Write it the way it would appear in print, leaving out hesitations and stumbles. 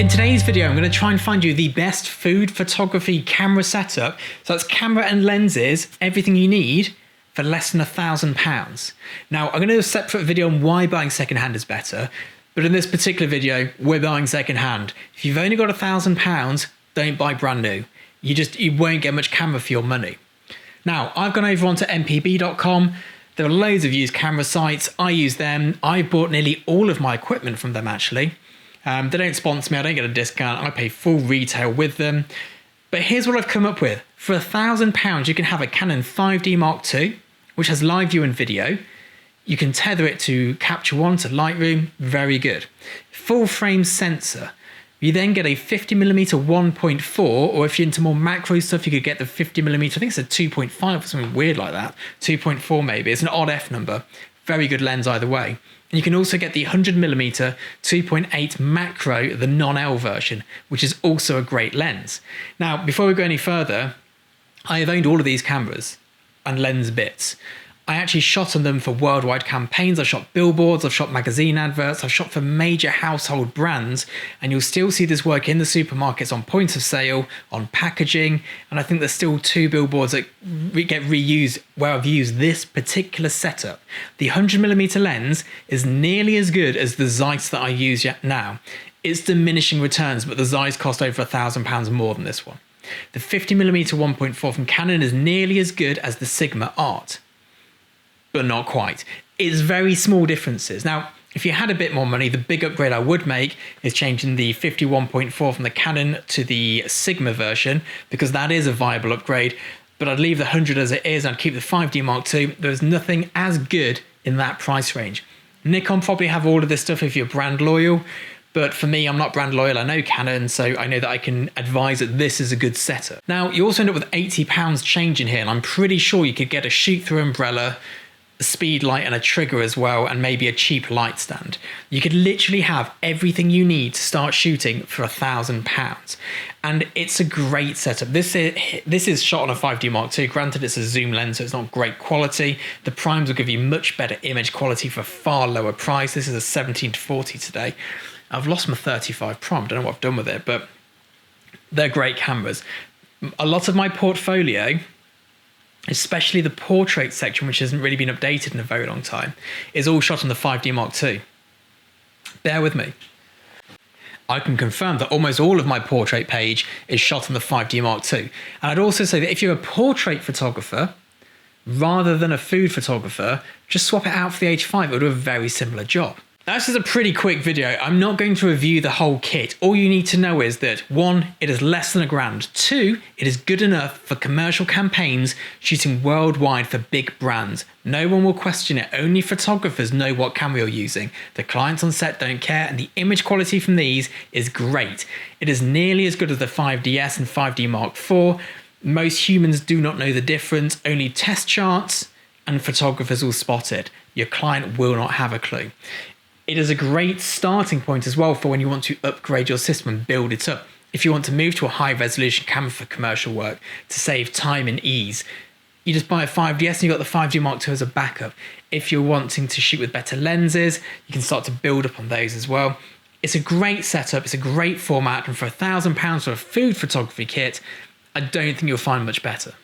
In today's video, I'm going to try and find you the best food photography camera setup. So that's camera and lenses, everything you need for less than £1,000. Now, I'm going to do a separate video on why buying secondhand is better. But in this particular video, we're buying secondhand. If you've only got £1,000, don't buy brand new. You won't get much camera for your money. Now, I've gone over onto mpb.com. There are loads of used camera sites. I use them. I bought nearly all of my equipment from them, actually. They don't sponsor me, I don't get a discount, I pay full retail with them. But here's what I've come up with. For £1,000, you can have a Canon 5D Mark II, which has live view and video. You can tether it to Capture One, to Lightroom, very good. Full frame sensor. You then get a 50mm 1.4, or if you're into more macro stuff, you could get the 50mm, I think it's a 2.5 or something weird like that. 2.4 maybe, it's an odd F number. Very good lens either way. And you can also get the 100mm 2.8 macro, the non-L version, which is also a great lens. Now, before we go any further, I have owned all of these cameras and lens bits. I actually shot on them for worldwide campaigns. I've shot billboards, I've shot magazine adverts, I've shot for major household brands, and you'll still see this work in the supermarkets on point of sale, on packaging, and I think there's still 2 billboards that get reused where I've used this particular setup. The 100mm lens is nearly as good as the Zeiss that I use now. It's diminishing returns, but the Zeiss cost over £1,000 more than this one. The 50mm 1.4 from Canon is nearly as good as the Sigma Art, but not quite. It's very small differences. Now, if you had a bit more money, the big upgrade I would make is changing the 51.4 from the Canon to the Sigma version, because that is a viable upgrade, but I'd leave the 100 as it is and I'd keep the 5D Mark II. There's nothing as good in that price range. Nikon probably have all of this stuff if you're brand loyal, but for me, I'm not brand loyal. I know Canon, so I know that I can advise that this is a good setup. Now, you also end up with £80 change in here, and I'm pretty sure you could get a shoot-through umbrella, a speed light and a trigger as well, and maybe a cheap light stand. You could literally have everything you need to start shooting for £1,000. And it's a great setup. This is shot on a 5D Mark II. Granted, it's a zoom lens, so it's not great quality. The primes will give you much better image quality for a far lower price. This is a 17-40 today. I've lost my 35 prime. Don't know what I've done with it, but they're great cameras. A lot of my portfolio, especially the portrait section, which hasn't really been updated in a very long time, is all shot on the 5D Mark II. Bear with me. I can confirm that almost all of my portrait page is shot on the 5D Mark II. And I'd also say that if you're a portrait photographer, rather than a food photographer, just swap it out for the H5. It will do a very similar job. Now, this is a pretty quick video. I'm not going to review the whole kit. All you need to know is that 1, it is less than £1,000. 2, it is good enough for commercial campaigns shooting worldwide for big brands. No one will question it. Only photographers know what camera you're using. The clients on set don't care, and the image quality from these is great. It is nearly as good as the 5DS and 5D Mark IV. Most humans do not know the difference. Only test charts and photographers will spot it. Your client will not have a clue. It is a great starting point as well for when you want to upgrade your system and build it up. If you want to move to a high resolution camera for commercial work to save time and ease, you just buy a 5DS and you've got the 5D Mark II as a backup. If you're wanting to shoot with better lenses, you can start to build up on those as well. It's a great setup, it's a great format, and for £1,000 for a food photography kit, I don't think you'll find much better.